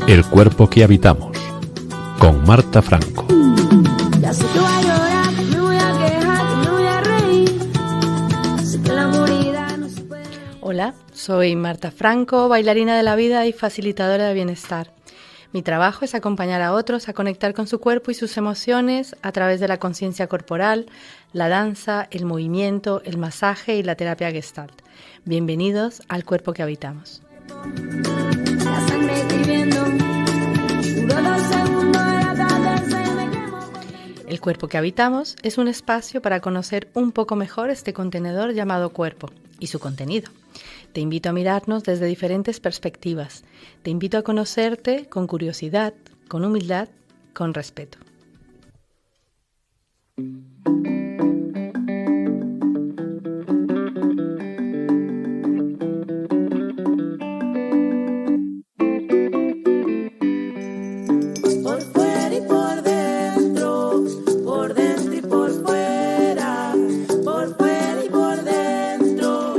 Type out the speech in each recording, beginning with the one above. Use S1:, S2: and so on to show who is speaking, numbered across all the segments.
S1: El cuerpo que habitamos, con Marta Franco.
S2: Ya sé que voy a llorar, me voy a quejar, me voy a reír. Sé que la morirá no se puede...
S3: Hola, soy Marta Franco, bailarina de la vida y facilitadora de bienestar. Mi trabajo es acompañar a otros a conectar con su cuerpo y sus emociones a través de la conciencia corporal, la danza, el movimiento, el masaje y la terapia Gestalt. Bienvenidos al cuerpo que habitamos.
S2: La sangre hirviendo, duró 2 segundos, era tarde, se me quemó.
S3: El cuerpo que habitamos es un espacio para conocer un poco mejor este contenedor llamado cuerpo y su contenido. Te invito a mirarnos desde diferentes perspectivas. Te invito a conocerte con curiosidad, con humildad, con respeto.
S2: Por fuera y por dentro y por fuera, por fuera y por dentro.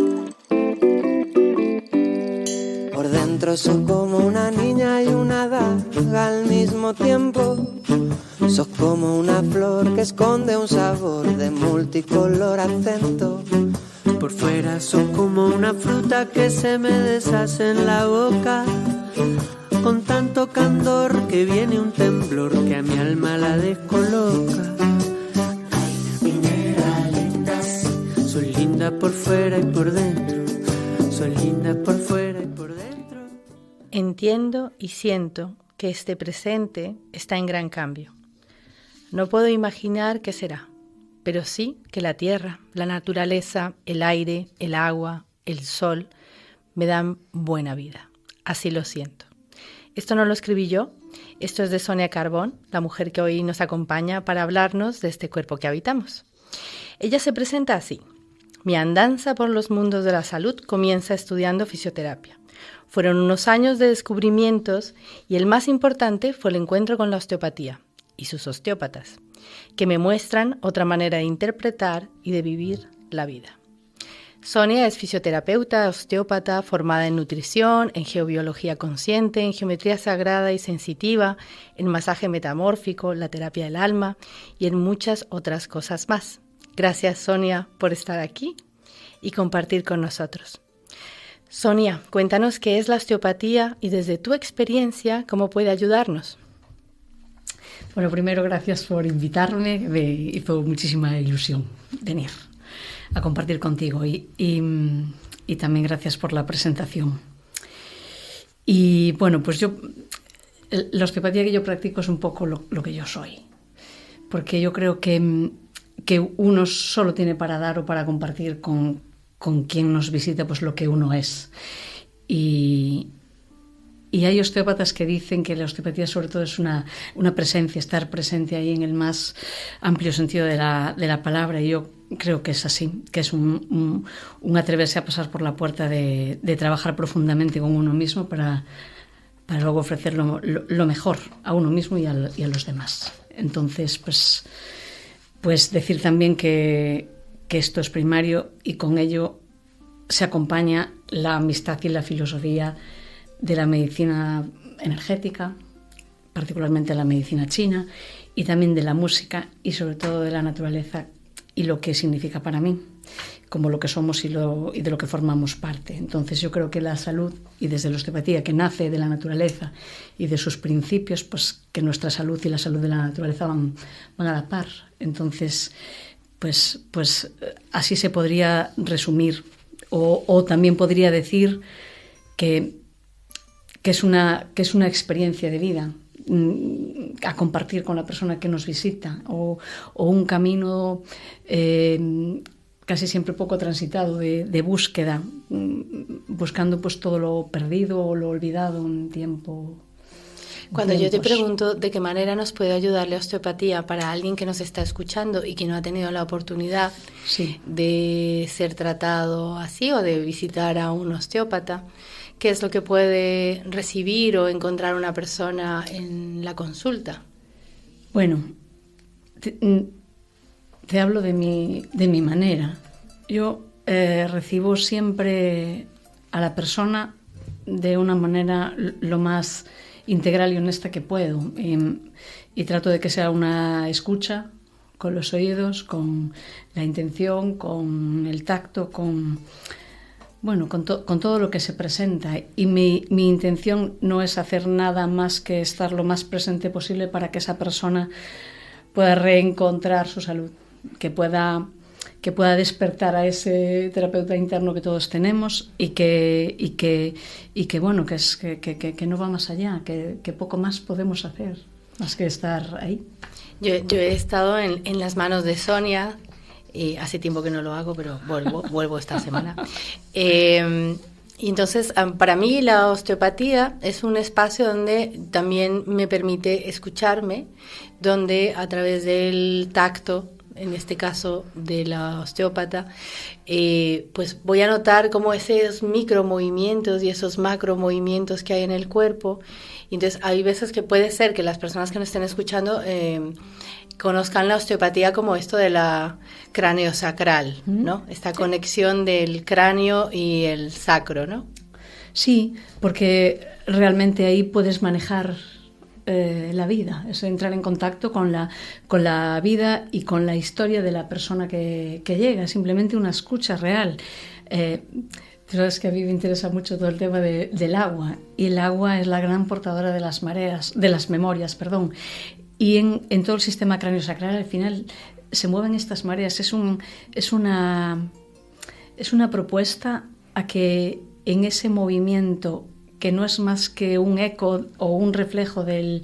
S4: Por dentro sos como una niña y una daga al mismo tiempo. Sos como una flor que esconde un sabor de multicolor acento. Por fuera sos como una fruta que se me deshace en la boca. Con tanto candor que viene un temblor que a mi alma la descoloca. Ay, minera linda, sí. Soy linda por fuera y por dentro. Soy linda por fuera y por dentro.
S3: Entiendo y siento que este presente está en gran cambio. No puedo imaginar qué será, pero sí que la tierra, la naturaleza, el aire, el agua, el sol me dan buena vida. Así lo siento. Esto no lo escribí yo, esto es de Sonia Carbón, la mujer que hoy nos acompaña para hablarnos de este cuerpo que habitamos. Ella se presenta así. Mi andanza por los mundos de la salud comienza estudiando fisioterapia. Fueron unos años de descubrimientos y el más importante fue el encuentro con la osteopatía y sus osteópatas, que me muestran otra manera de interpretar y de vivir la vida. Sonia es fisioterapeuta, osteópata, formada en nutrición, en geobiología consciente, en geometría sagrada y sensitiva, en masaje metamórfico, la terapia del alma y en muchas otras cosas más. Gracias, Sonia, por estar aquí y compartir con nosotros. Sonia, cuéntanos qué es la osteopatía y desde tu experiencia, cómo puede ayudarnos.
S5: Bueno, primero gracias por invitarme, me hizo muchísima ilusión venir a compartir contigo y también gracias por la presentación. Y bueno, pues la osteopatía que yo practico es un poco lo que yo soy, porque yo creo que uno solo tiene para dar o para compartir con quien nos visita pues lo que uno es. Y hay osteópatas que dicen que la osteopatía sobre todo es una presencia, estar presente ahí en el más amplio sentido de la palabra, y yo creo que es así, que es un atreverse a pasar por la puerta de trabajar profundamente con uno mismo para luego ofrecer lo mejor a uno mismo y a los demás. Entonces, pues decir también que esto es primario y con ello se acompaña la amistad y la filosofía de la medicina energética, particularmente la medicina china, y también de la música y sobre todo de la naturaleza y lo que significa para mí, como lo que somos y de lo que formamos parte. Entonces yo creo que la salud, y desde la osteopatía que nace de la naturaleza y de sus principios, pues que nuestra salud y la salud de la naturaleza van a la par. Entonces, pues así se podría resumir, o también podría decir que es una experiencia de vida a compartir con la persona que nos visita, o un camino casi siempre poco transitado de búsqueda, buscando pues todo lo perdido o lo olvidado un tiempo.
S3: Cuando yo te pregunto de qué manera nos puede ayudar la osteopatía para alguien que nos está escuchando y que no ha tenido la oportunidad de ser tratado así o de visitar a un osteópata, ¿qué es lo que puede recibir o encontrar una persona en la consulta?
S5: Bueno, te hablo de mi manera. Yo recibo siempre a la persona de una manera lo más integral y honesta que puedo. Y trato de que sea una escucha con los oídos, con la intención, con el tacto, con todo lo que se presenta. Y mi intención no es hacer nada más que estar lo más presente posible para que esa persona pueda reencontrar su salud, que pueda despertar a ese terapeuta interno que todos tenemos y que no va más allá, que poco más podemos hacer más que estar ahí.
S3: Yo he estado en las manos de Sonia, hace tiempo que no lo hago, pero vuelvo esta semana. Y entonces, para mí la osteopatía es un espacio donde también me permite escucharme, donde a través del tacto, en este caso de la osteópata, pues voy a notar como esos micromovimientos y esos macromovimientos que hay en el cuerpo. Y entonces hay veces que puede ser que las personas que nos estén escuchando conozcan la osteopatía como esto de la craneosacral, ¿no? Esta conexión del cráneo y el sacro, ¿no?
S5: Sí, porque realmente ahí puedes manejar la vida, es entrar en contacto con la vida y con la historia de la persona que llega, simplemente una escucha real. Sabes que a mí me interesa mucho todo el tema del agua, y el agua es la gran portadora de las memorias. Y en todo el sistema craneosacral al final se mueven estas mareas. Es una propuesta a que en ese movimiento, que no es más que un eco o un reflejo del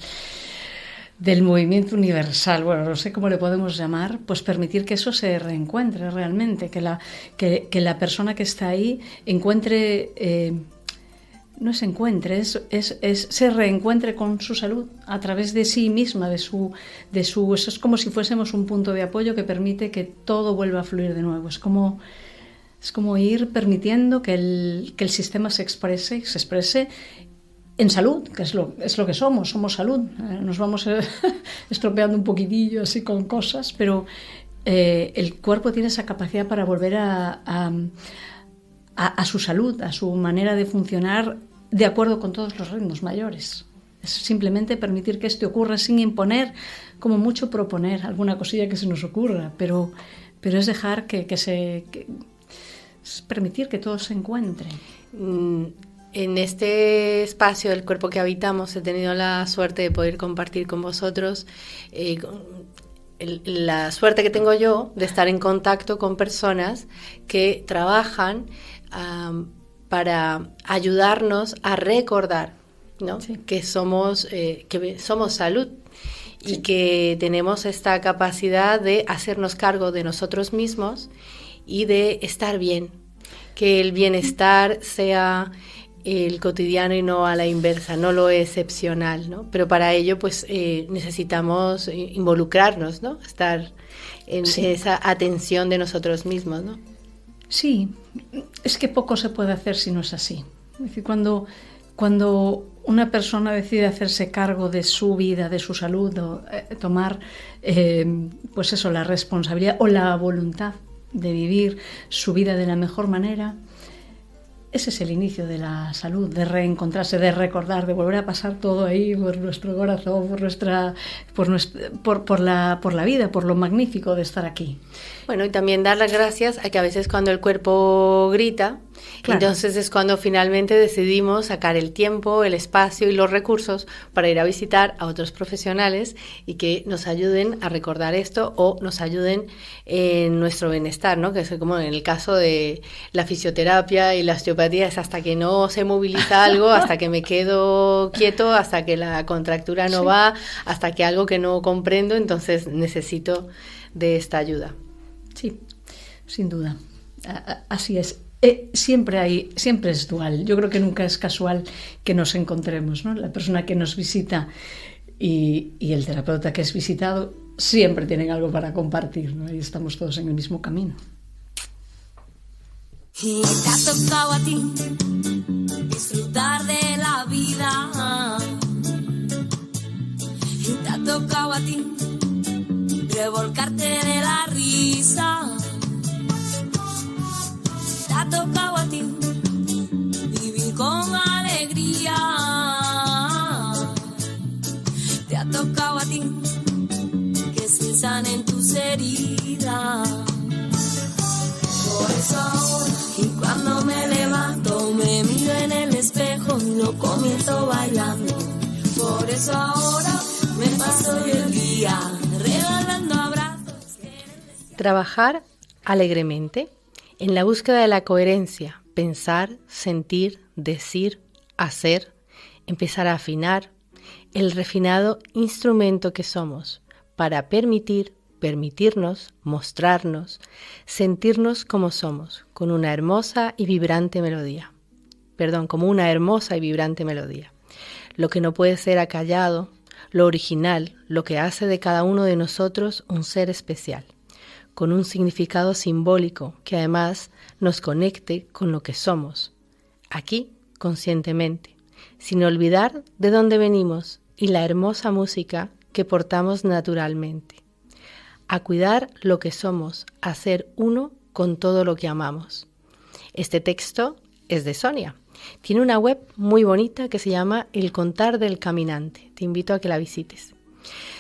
S5: movimiento universal, bueno, no sé cómo le podemos llamar, pues permitir que eso se reencuentre realmente, que la persona que está ahí encuentre, se reencuentre con su salud a través de sí misma, eso es como si fuésemos un punto de apoyo que permite que todo vuelva a fluir de nuevo. Es como ir permitiendo que el sistema se exprese en salud, que es lo que somos salud. Nos vamos estropeando un poquitillo así con cosas, pero el cuerpo tiene esa capacidad para volver a su salud, a su manera de funcionar de acuerdo con todos los ritmos mayores. Es simplemente permitir que esto ocurra sin imponer, como mucho proponer alguna cosilla que se nos ocurra, pero es dejar es permitir que todo se encuentre.
S3: En este espacio del cuerpo que habitamos he tenido la suerte de poder compartir con vosotros la suerte que tengo yo de estar en contacto con personas que trabajan para ayudarnos a recordar, ¿no? Sí. que somos salud. Sí. Y que tenemos esta capacidad de hacernos cargo de nosotros mismos y de estar bien, que el bienestar sea el cotidiano y no a la inversa, no lo excepcional, ¿no? Pero para ello pues necesitamos involucrarnos, ¿no? Estar en esa atención de nosotros mismos, ¿no?
S5: Sí, es que poco se puede hacer si no es así. Es decir, cuando una persona decide hacerse cargo de su vida, de su salud, o tomar la responsabilidad o la voluntad de vivir su vida de la mejor manera, ese es el inicio de la salud, de reencontrarse, de recordar, de volver a pasar todo ahí por nuestro corazón, por la vida, por lo magnífico de estar aquí.
S3: Bueno, y también dar las gracias a que a veces cuando el cuerpo grita, claro, entonces es cuando finalmente decidimos sacar el tiempo, el espacio y los recursos para ir a visitar a otros profesionales y que nos ayuden a recordar esto o nos ayuden en nuestro bienestar, ¿no? Que es como en el caso de la fisioterapia y la osteopatía, es hasta que no se moviliza algo, hasta que me quedo quieto, hasta que la contractura no va, hasta que algo que no comprendo, entonces necesito de esta ayuda.
S5: Sí, sin duda. Así es. Siempre es dual. Yo creo que nunca es casual que nos encontremos, ¿no? La persona que nos visita y el terapeuta que es visitado siempre tienen algo para compartir, ¿no? Y estamos todos en el mismo camino.
S6: Y te ha tocado a ti disfrutar de la vida. Y te ha tocado a ti revolcarte de la risa. Te ha tocado a ti vivir con alegría. yo comienzo bailando. Por eso ahora me paso yo el día regalando abrazos.
S3: Trabajar alegremente en la búsqueda de la coherencia, pensar, sentir, decir, hacer, empezar a afinar, el refinado instrumento que somos para permitirnos, mostrarnos, sentirnos como somos, con una hermosa y vibrante melodía. Como una hermosa y vibrante melodía. Lo que no puede ser acallado, lo original, lo que hace de cada uno de nosotros un ser especial, con un significado simbólico que además nos conecte con lo que somos, aquí conscientemente, sin olvidar de dónde venimos y la hermosa música que portamos naturalmente. A cuidar lo que somos, a ser uno con todo lo que amamos. Este texto es de Sonia. Tiene una web muy bonita que se llama El Contar del Caminante. Te invito a que la visites.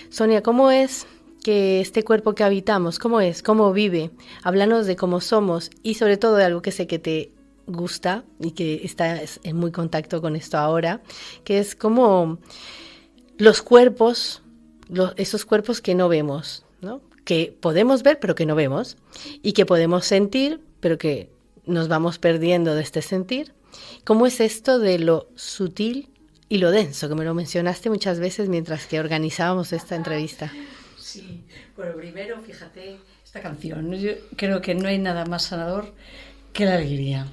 S3: Sonia, ¿cómo es que este cuerpo que habitamos, cómo es, cómo vive? Háblanos de cómo somos y sobre todo de algo que sé que te gusta y que estás en muy contacto con esto ahora, que es como los cuerpos, esos cuerpos que no vemos, ¿no? Que podemos ver pero que no vemos y que podemos sentir pero que nos vamos perdiendo de este sentir. ¿Cómo es esto de lo sutil y lo denso? Que me lo mencionaste muchas veces mientras que organizábamos esta entrevista.
S5: Sí, bueno, primero, fíjate, esta canción. Yo creo que no hay nada más sanador que la alegría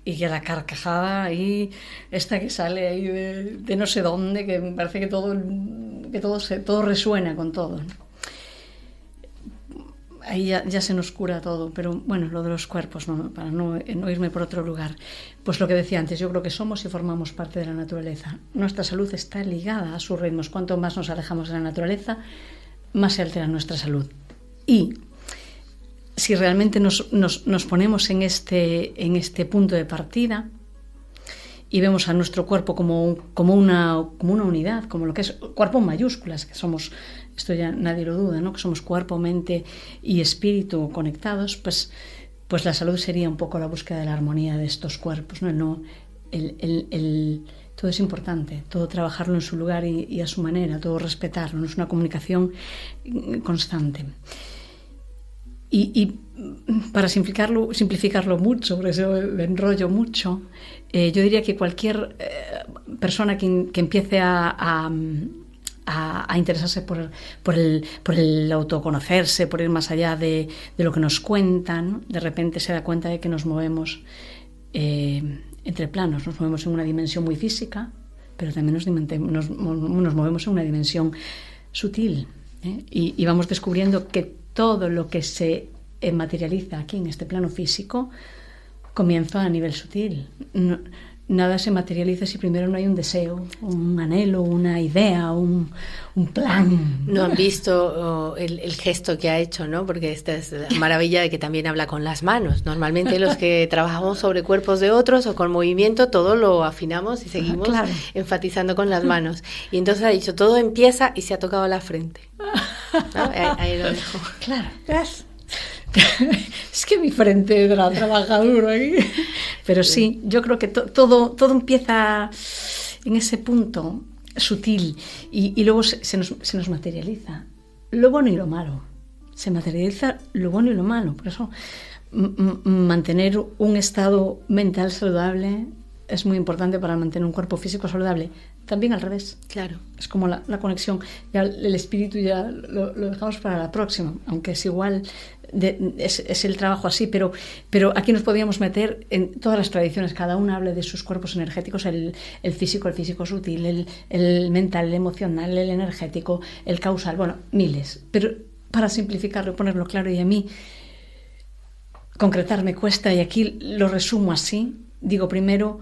S5: y que la carcajada y esta que sale ahí de no sé dónde, que me parece que todo resuena con todo, ¿no? Ahí ya se nos cura todo, pero bueno, lo de los cuerpos, ¿no? Para no irme por otro lugar. Pues lo que decía antes, yo creo que somos y formamos parte de la naturaleza. Nuestra salud está ligada a sus ritmos. Cuanto más nos alejamos de la naturaleza, más se altera nuestra salud. Y si realmente nos ponemos en este punto de partida y vemos a nuestro cuerpo como una unidad, como lo que es cuerpo en mayúsculas, que somos, esto ya nadie lo duda, ¿no? Que somos cuerpo, mente y espíritu conectados, pues la salud sería un poco la búsqueda de la armonía de estos cuerpos, ¿no? Todo es importante, todo trabajarlo en su lugar y a su manera, todo respetarlo, ¿no? Es una comunicación constante. Y para simplificarlo mucho, porque eso me enrollo mucho, yo diría que cualquier persona que empiece a interesarse por el autoconocerse, por ir más allá de lo que nos cuentan, de repente se da cuenta de que nos movemos entre planos, nos movemos en una dimensión muy física, pero también nos movemos en una dimensión sutil, ¿eh? Y vamos descubriendo que todo lo que se materializa aquí en este plano físico comienza a nivel sutil. Nada se materializa si primero no hay un deseo, un anhelo, una idea, un plan.
S3: No han visto el gesto que ha hecho, ¿no? Porque esta es la maravilla de que también habla con las manos. Normalmente los que trabajamos sobre cuerpos de otros o con movimiento, todo lo afinamos y seguimos enfatizando con las manos. Y entonces ha dicho, todo empieza y se ha tocado la frente, ¿no? Ahí lo dejo.
S5: Claro, gracias. Es que mi frente trabaja duro aquí. Pero sí, yo creo que todo empieza en ese punto sutil y luego se nos materializa lo bueno y lo malo. Se materializa lo bueno y lo malo. Por eso mantener un estado mental saludable es muy importante para mantener un cuerpo físico saludable. También al revés.
S3: Claro.
S5: Es como la conexión. Ya el espíritu ya lo dejamos para la próxima, aunque es igual, es el trabajo así, pero aquí nos podíamos meter en todas las tradiciones. Cada una habla de sus cuerpos energéticos, el físico sutil, el mental, el emocional, el energético, el causal, bueno, miles. Pero para simplificarlo, ponerlo claro, y a mí concretar me cuesta, y aquí lo resumo así. Digo, primero,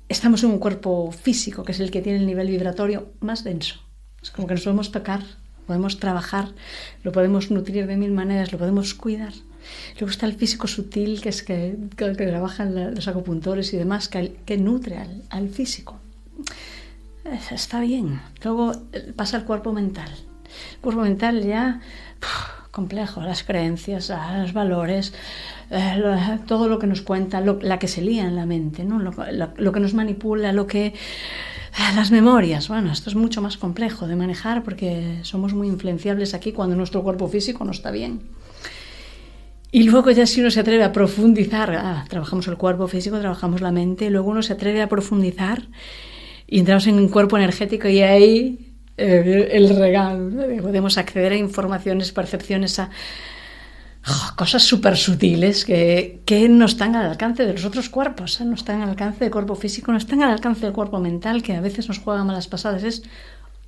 S5: estamos en un cuerpo físico, que es el que tiene el nivel vibratorio más denso. Es como que nos podemos tocar, podemos trabajar, lo podemos nutrir de mil maneras, lo podemos cuidar. Luego está el físico sutil, que es que trabajan los acupuntores y demás, que nutre al físico. Está bien. Luego pasa al cuerpo mental. El cuerpo mental ya complejo, las creencias, los valores, todo lo que nos cuenta, la que se lía en la mente, ¿no? Lo que nos manipula, las memorias. Bueno, esto es mucho más complejo de manejar porque somos muy influenciables aquí cuando nuestro cuerpo físico no está bien. Y luego ya si uno se atreve a profundizar, trabajamos el cuerpo físico, trabajamos la mente, y luego uno se atreve a profundizar y entramos en un cuerpo energético y ahí el regalo, ¿no? Podemos acceder a informaciones, percepciones, a cosas súper sutiles que no están al alcance de los otros cuerpos, no están al alcance del cuerpo físico, no están al alcance del cuerpo mental, que a veces nos juega malas pasadas. Es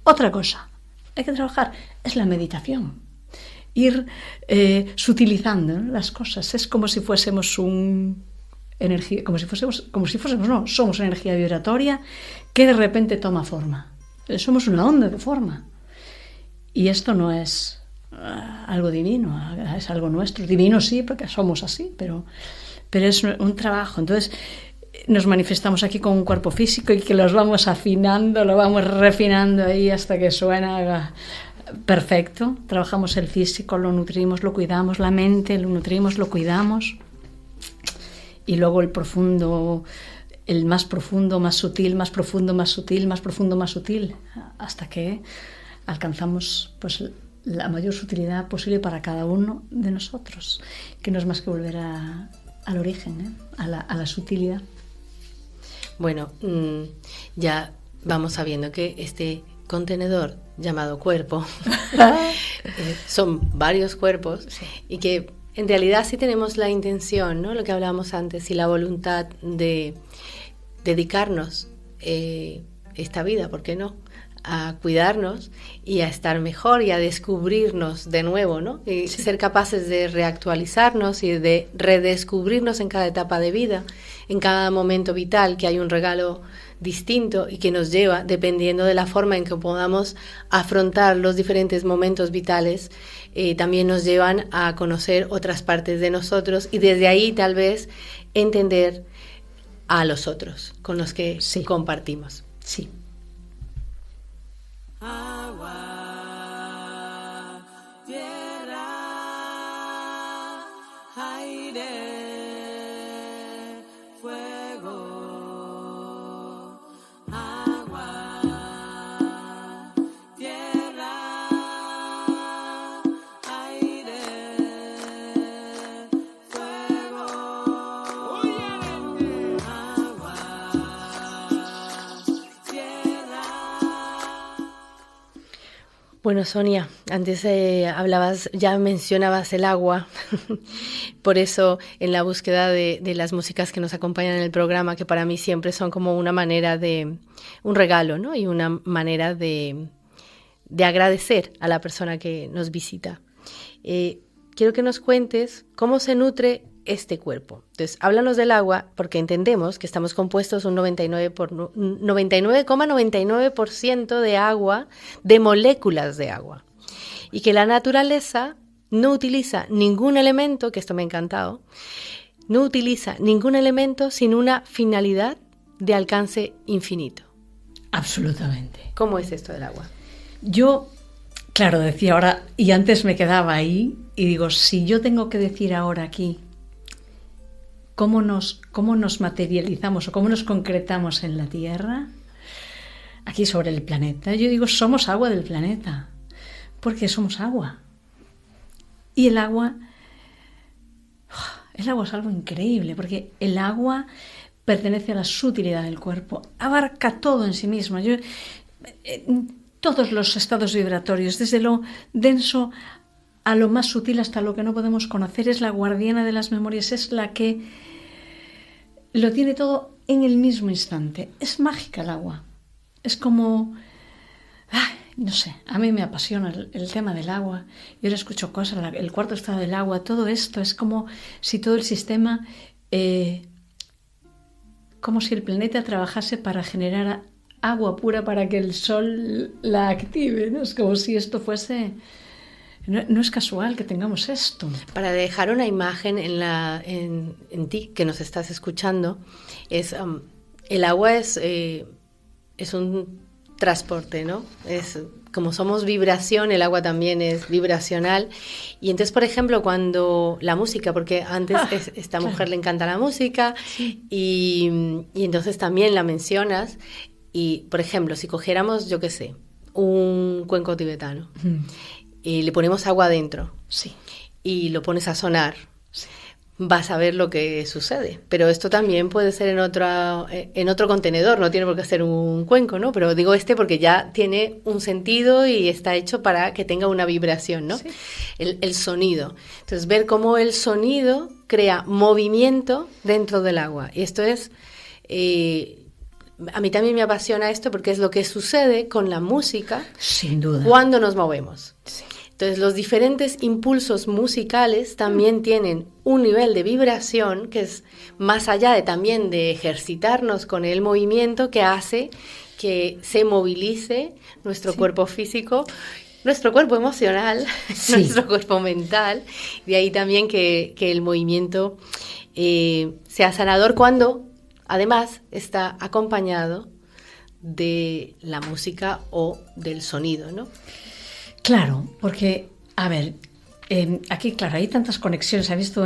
S5: otra cosa. Hay que trabajar. Es la meditación. Ir sutilizando, ¿no?, las cosas. Es como si fuésemos somos energía vibratoria que de repente toma forma. Somos una onda de forma. Y esto no es algo divino, es algo nuestro. Divino sí, porque somos así, pero es un trabajo. Entonces nos manifestamos aquí con un cuerpo físico y que los vamos afinando, lo vamos refinando ahí hasta que suena perfecto. Trabajamos el físico, lo nutrimos, lo cuidamos, la mente, lo nutrimos, lo cuidamos. Y luego el profundo, el más profundo, más sutil, más profundo, más sutil, más profundo, más sutil, hasta que alcanzamos pues la mayor sutilidad posible para cada uno de nosotros, que no es más que volver al origen, a la sutilidad.
S3: Bueno, ya vamos sabiendo que este contenedor llamado cuerpo son varios cuerpos, sí, y que en realidad sí tenemos la intención, ¿no?, lo que hablábamos antes, y la voluntad de dedicarnos esta vida, ¿por qué no?, a cuidarnos y a estar mejor y a descubrirnos de nuevo, ¿no? Y sí, ser capaces de reactualizarnos y de redescubrirnos en cada etapa de vida, en cada momento vital, que hay un regalo distinto y que nos lleva, dependiendo de la forma en que podamos afrontar los diferentes momentos vitales, también nos llevan a conocer otras partes de nosotros y desde ahí tal vez entender a los otros con los que sí compartimos.
S5: Sí.
S6: Agua, tierra, aire, fuego. Agua, tierra, aire, fuego. Agua, tierra.
S3: Bueno, Sonia, antes ya mencionabas el agua, por eso en la búsqueda de las músicas que nos acompañan en el programa, que para mí siempre son como una manera un regalo, ¿no?, y una manera de agradecer a la persona que nos visita. Quiero que nos cuentes cómo se nutre este cuerpo. Entonces, háblanos del agua, porque entendemos que estamos compuestos un 99,99% de agua, de moléculas de agua, y que la naturaleza no utiliza ningún elemento, que esto me ha encantado, no utiliza ningún elemento sin una finalidad de alcance infinito.
S5: Absolutamente.
S3: ¿Cómo es esto del agua?
S5: Yo, claro, decía ahora, y antes me quedaba ahí, y digo, si yo tengo que decir ahora aquí cómo nos materializamos o cómo nos concretamos en la Tierra, aquí sobre el planeta, yo digo, somos agua del planeta, porque somos agua. Y el agua es algo increíble, porque el agua pertenece a la sutilidad del cuerpo, abarca todo en sí mismo. Todos los estados vibratorios, desde lo denso a lo más sutil hasta lo que no podemos conocer, es la guardiana de las memorias, es la que lo tiene todo en el mismo instante. Es mágica el agua. Es como, no sé, a mí me apasiona el tema del agua. Yo le escucho cosas, el cuarto estado del agua, todo esto es como si todo el sistema, como si el planeta trabajase para generar agua pura para que el sol la active, ¿no? Es como si esto fuese... No es casual que tengamos esto.
S3: Para dejar una imagen en ti, que nos estás escuchando, el agua es un transporte, ¿no? Es como somos vibración, el agua también es vibracional. Y entonces, por ejemplo, cuando la música, porque antes esta mujer le encanta la música, y entonces también la mencionas. Y, por ejemplo, si cogiéramos, yo qué sé, un cuenco tibetano, y le ponemos agua adentro, y lo pones a sonar, vas a ver lo que sucede. Pero esto también puede ser en otro contenedor, no tiene por qué ser un cuenco, ¿no? Pero digo porque ya tiene un sentido y está hecho para que tenga una vibración, ¿no? Sí. El sonido. Entonces, ver cómo el sonido crea movimiento dentro del agua. Y esto es... a mí también me apasiona esto porque es lo que sucede con la música.
S5: Sin duda.
S3: Cuando nos movemos.
S5: Sí.
S3: Entonces, los diferentes impulsos musicales también tienen un nivel de vibración que es más allá de también de ejercitarnos con el movimiento, que hace que se movilice nuestro cuerpo físico, nuestro cuerpo emocional, nuestro cuerpo mental. De ahí también que el movimiento sea sanador cuando además está acompañado de la música o del sonido, ¿no?
S5: Claro, porque, a ver, aquí, claro, hay tantas conexiones, ha visto,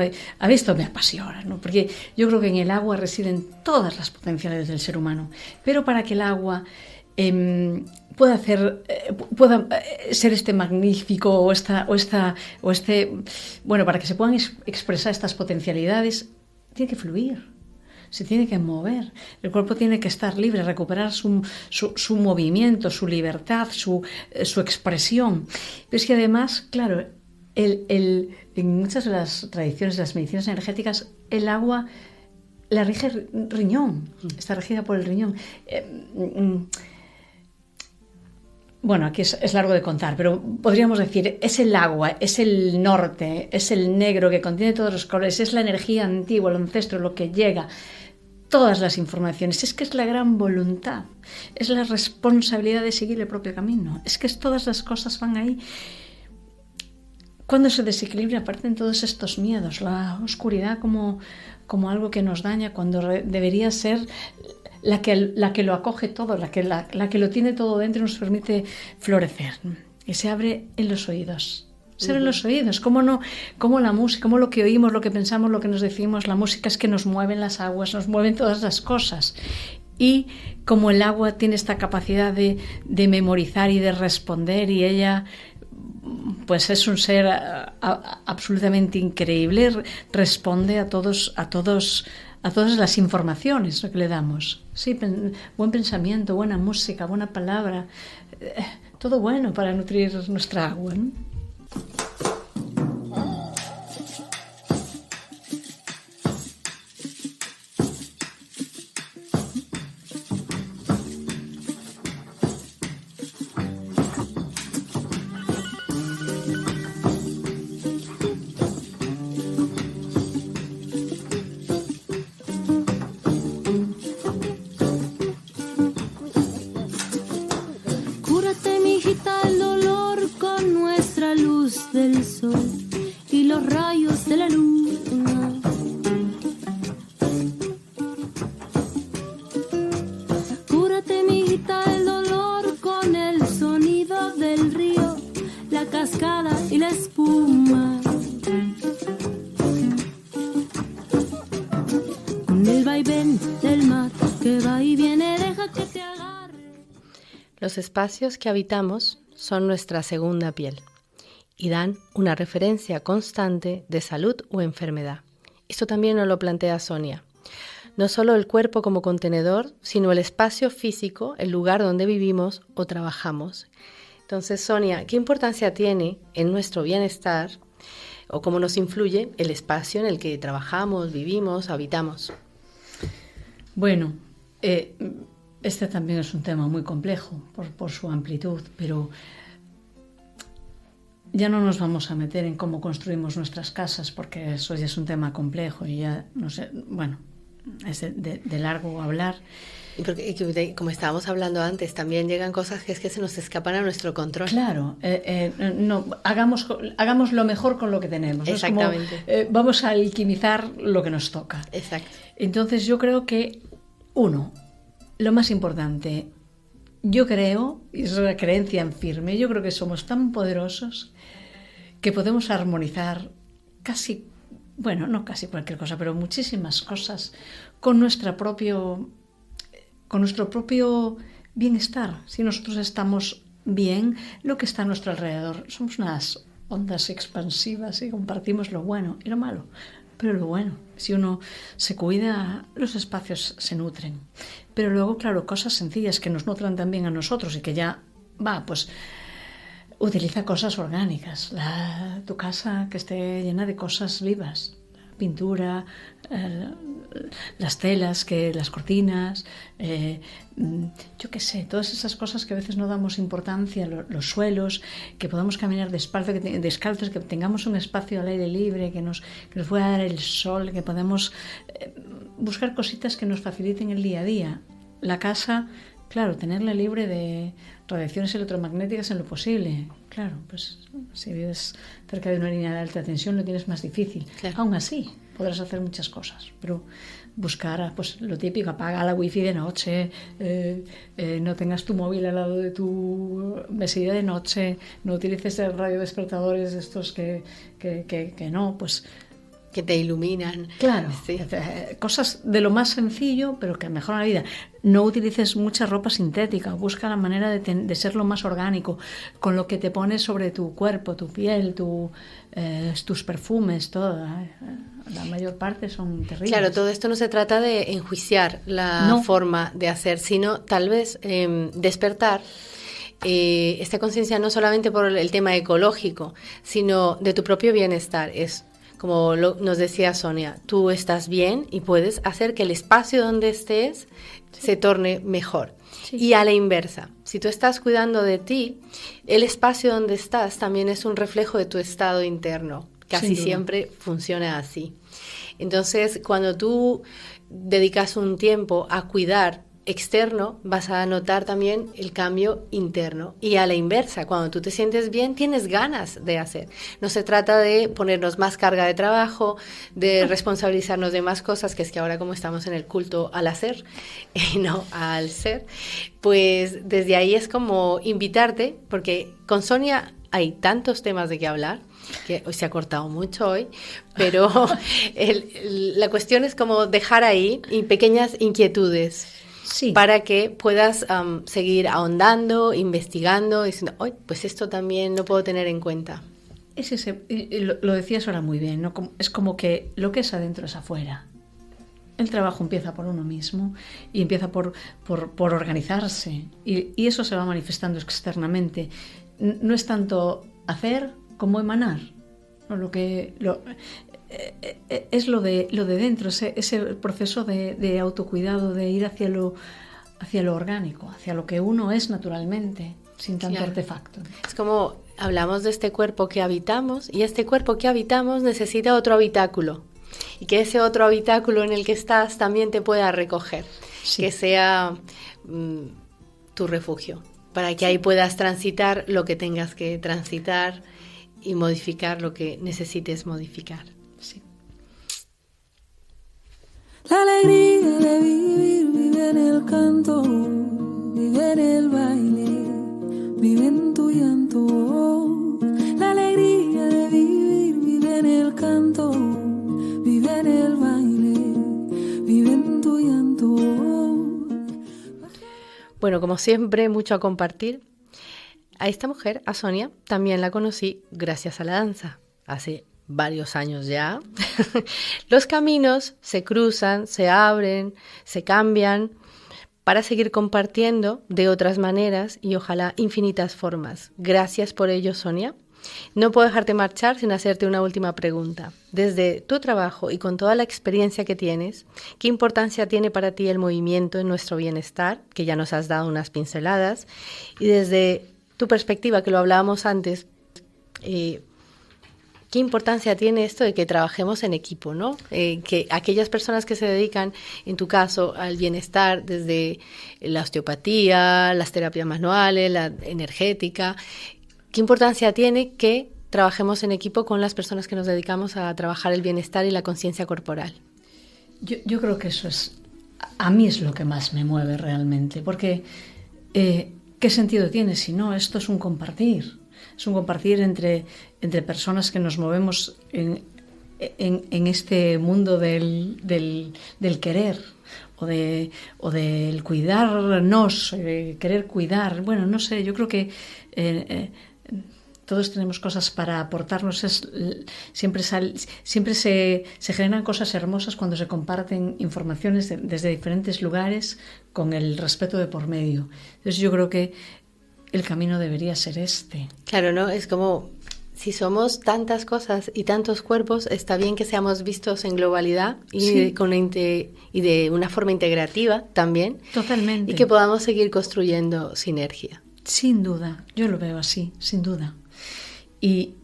S5: me apasiona, ¿no? Porque yo creo que en el agua residen todas las potencialidades del ser humano, pero para que el agua pueda ser este magnífico para que se puedan expresar estas potencialidades, tiene que fluir. Se tiene que mover, el cuerpo tiene que estar libre, recuperar su movimiento, su libertad, su expresión. Pero es que además, claro, en muchas de las tradiciones de las medicinas energéticas, el agua la rige el riñón, está regida por el riñón. Bueno, aquí es largo de contar, pero podríamos decir, es el agua, es el norte, es el negro que contiene todos los colores, es la energía antigua, el ancestro, lo que llega, todas las informaciones. Es que es la gran voluntad, es la responsabilidad de seguir el propio camino. Es que todas las cosas van ahí. Cuando se desequilibra, aparecen todos estos miedos, la oscuridad como algo que nos daña, cuando debería ser la que lo acoge todo, la que lo tiene todo dentro y nos permite florecer. Y se abre en los oídos. Se abren los oídos. ¿Cómo no? Como la música, como lo que oímos, lo que pensamos, lo que nos decimos. La música es que nos mueven las aguas, nos mueven todas las cosas. Y como el agua tiene esta capacidad de memorizar y de responder, y ella pues es un ser absolutamente increíble, responde a todas las informaciones que le damos. Sí, buen pensamiento, buena música, buena palabra, todo bueno para nutrir nuestra agua, ¿no?
S3: Los espacios que habitamos son nuestra segunda piel y dan una referencia constante de salud o enfermedad. Esto también nos lo plantea Sonia. No solo el cuerpo como contenedor, sino el espacio físico, el lugar donde vivimos o trabajamos. Entonces, Sonia, ¿qué importancia tiene en nuestro bienestar o cómo nos influye el espacio en el que trabajamos, vivimos, habitamos?
S5: Bueno, este también es un tema muy complejo por su amplitud, pero ya no nos vamos a meter en cómo construimos nuestras casas, porque eso ya es un tema complejo y ya, no sé, bueno, es de largo hablar.
S3: Porque, como estábamos hablando antes, también llegan cosas que se nos escapan a nuestro control.
S5: Claro, no, hagamos lo mejor con lo que tenemos.
S3: Exactamente.
S5: Es como, vamos a alquimizar lo que nos toca.
S3: Exacto.
S5: Entonces yo creo que, uno, lo más importante, yo creo, y es una creencia en firme, yo creo que somos tan poderosos que podemos armonizar casi, bueno, no casi cualquier cosa, pero muchísimas cosas con nuestro propio bienestar. Si nosotros estamos bien, lo que está a nuestro alrededor somos unas ondas expansivas y compartimos lo bueno y lo malo. Pero lo bueno, si uno se cuida, los espacios se nutren. Pero luego, claro, cosas sencillas que nos nutran también a nosotros y que ya pues utiliza cosas orgánicas. Tu casa que esté llena de cosas vivas, pintura, las telas, las cortinas, yo qué sé, todas esas cosas que a veces no damos importancia, los suelos, que podamos caminar descalzos, que tengamos un espacio al aire libre, que nos pueda dar el sol, que podamos buscar cositas que nos faciliten el día a día. La casa, claro, tenerla libre de radiaciones electromagnéticas en lo posible. Claro, pues si vives cerca de una línea de alta tensión lo tienes más difícil. Claro. Aún así, podrás hacer muchas cosas, pero buscar pues lo típico, apaga la wifi de noche, no tengas tu móvil al lado de tu mesilla de noche, no utilices radiodespertadores estos que no, pues
S3: que te iluminan.
S5: Claro, sí. Cosas de lo más sencillo, pero que mejoran la vida. No utilices mucha ropa sintética, busca la manera de ser lo más orgánico, con lo que te pones sobre tu cuerpo, tu piel, tus perfumes, todo. La mayor parte son terribles.
S3: Claro, todo esto no se trata de enjuiciar la forma de hacer, sino tal vez despertar esta conciencia no solamente por el tema ecológico, sino de tu propio bienestar. Es como nos decía Sonia, tú estás bien y puedes hacer que el espacio donde estés se torne mejor. Sí. Y a la inversa, si tú estás cuidando de ti, el espacio donde estás también es un reflejo de tu estado interno. Casi siempre funciona así. Entonces, cuando tú dedicas un tiempo a cuidar externo, vas a notar también el cambio interno. Y a la inversa, cuando tú te sientes bien, tienes ganas de hacer. No se trata de ponernos más carga de trabajo, de responsabilizarnos de más cosas, que es que ahora como estamos en el culto al hacer y no al ser, pues desde ahí es como invitarte, porque con Sonia hay tantos temas de qué hablar, que hoy se ha cortado mucho hoy, pero la cuestión es como dejar ahí pequeñas inquietudes. Sí. Para que puedas seguir ahondando, investigando, diciendo, pues esto también lo puedo tener en cuenta.
S5: Lo decías ahora muy bien, ¿no? Es como que lo que es adentro es afuera. El trabajo empieza por uno mismo y empieza por organizarse y eso se va manifestando externamente. No es tanto hacer como emanar, ¿no? Es lo de dentro, ese proceso de autocuidado, de ir hacia lo orgánico, hacia lo que uno es naturalmente, sin tanto artefacto.
S3: Es como hablamos de este cuerpo que habitamos, y este cuerpo que habitamos necesita otro habitáculo, y que ese otro habitáculo en el que estás también te pueda recoger, que sea tu refugio, para que ahí puedas transitar lo que tengas que transitar y modificar lo que necesites modificar. Sí.
S6: La alegría de vivir vive en el canto, vive en el baile, vive en tu llanto. La alegría de vivir vive en el canto, vive en el baile, vive en tu llanto.
S3: Bueno, como siempre, mucho a compartir. A esta mujer, a Sonia, también la conocí gracias a la danza, hace varios años ya. Los caminos se cruzan, se abren, se cambian para seguir compartiendo de otras maneras y ojalá infinitas formas. Gracias por ello, Sonia. No puedo dejarte marchar sin hacerte una última pregunta. Desde tu trabajo y con toda la experiencia que tienes, ¿qué importancia tiene para ti el movimiento en nuestro bienestar? Que ya nos has dado unas pinceladas. Y desde tu perspectiva, que lo hablábamos antes, ¿qué importancia tiene esto de que trabajemos en equipo, ¿no? Que aquellas personas que se dedican, en tu caso, al bienestar, desde la osteopatía, las terapias manuales, la energética, ¿qué importancia tiene que trabajemos en equipo con las personas que nos dedicamos a trabajar el bienestar y la conciencia corporal?
S5: Yo creo que eso a mí es lo que más me mueve realmente, porque ¿qué sentido tiene si no? Esto es un compartir. Es un compartir entre personas que nos movemos en este mundo del querer o del cuidarnos, querer cuidar. Bueno, no sé, yo creo que todos tenemos cosas para aportarnos. Siempre se generan cosas hermosas cuando se comparten informaciones desde diferentes lugares con el respeto de por medio. Entonces yo creo que el camino debería ser este.
S3: Claro, ¿no? Es como, si somos tantas cosas y tantos cuerpos, está bien que seamos vistos en globalidad y, sí, y de una forma integrativa también.
S5: Totalmente.
S3: Y que podamos seguir construyendo sinergia.
S5: Sin duda, yo lo veo así, sin duda. Y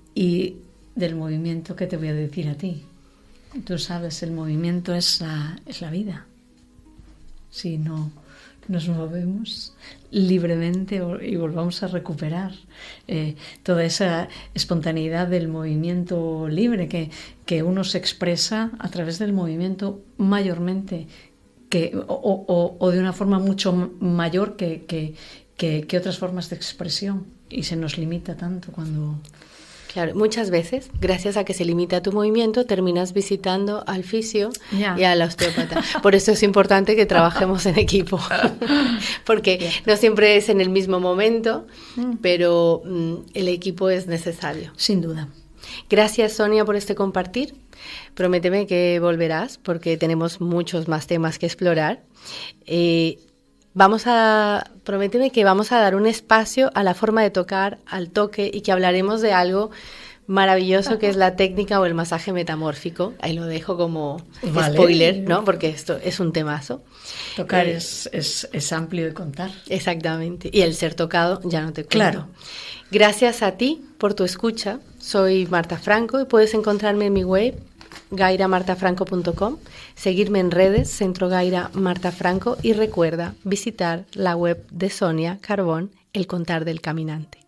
S5: del movimiento, ¿qué te voy a decir a ti? Tú sabes, el movimiento es la vida. Si no nos movemos libremente y volvamos a recuperar toda esa espontaneidad del movimiento libre que uno se expresa a través del movimiento mayormente o de una forma mucho mayor que otras formas de expresión, y se nos limita tanto cuando...
S3: Claro, muchas veces, gracias a que se limita tu movimiento, terminas visitando al fisio y al osteópata. Por eso es importante que trabajemos en equipo, porque no siempre es en el mismo momento, pero el equipo es necesario.
S5: Sin duda. Gracias,
S3: Sonia, por este compartir. Prométeme que volverás, porque tenemos muchos más temas que explorar. Prométeme que vamos a dar un espacio a la forma de tocar, al toque, y que hablaremos de algo maravilloso que es la técnica o el masaje metamórfico. Ahí lo dejo como spoiler, ¿no? Porque esto es un temazo.
S5: Tocar es amplio de contar.
S3: Exactamente. Y el ser tocado ya no te cuento.
S5: Claro.
S3: Gracias a ti por tu escucha. Soy Marta Franco y puedes encontrarme en mi web gairamartafranco.com, seguirme en redes, Centro Gaira Marta Franco, y recuerda visitar la web de Sonia Carbón, El Contar del Caminante.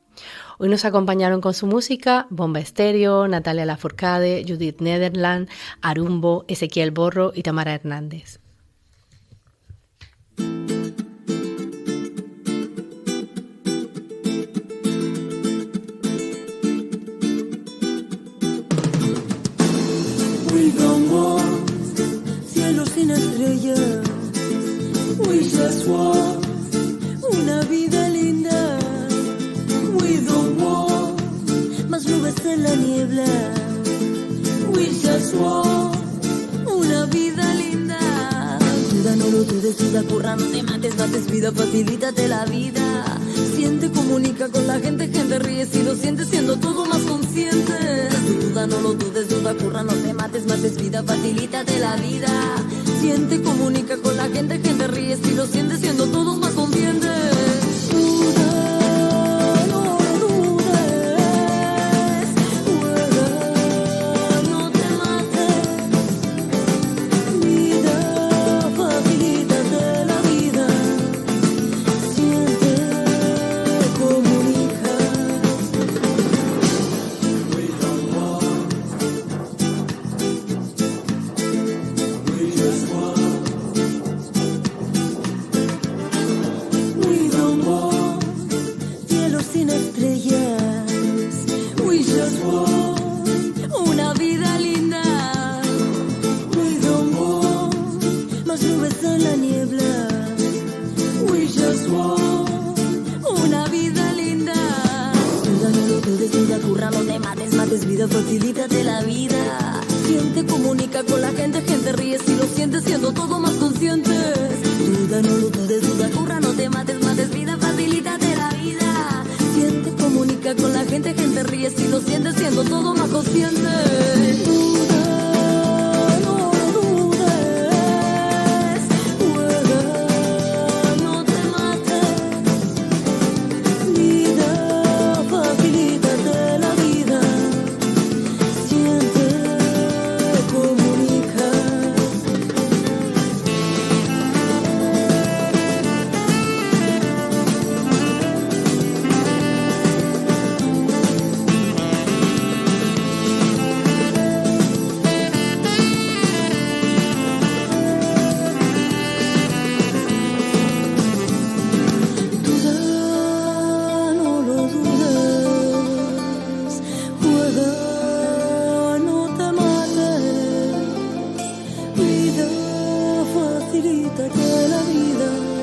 S3: Hoy nos acompañaron con su música Bomba Estéreo, Natalia Lafourcade, Judith Nederland, Arumbo, Ezequiel Borro y Tamara Hernández.
S6: We don't want cielos sin estrellas. We just want una vida linda. We don't want más nubes en la niebla. We just want una vida linda. Duda, no lo dudes, duda, curra, no te mates, mates vida, facilítate la vida. Siente, comunica con la gente ríe, si lo sientes siendo todo más consciente. Duda, no lo dudes, duda, curra, no te mates, mates vida, facilítate la vida. Siente, comunica con la gente ríe, si lo sientes siendo todos más conscientes. Duda, no lo dudes, juega, no te mates. Vida, facilítate la vida. Siente, comunica. We don't want, we just want facilita que la vida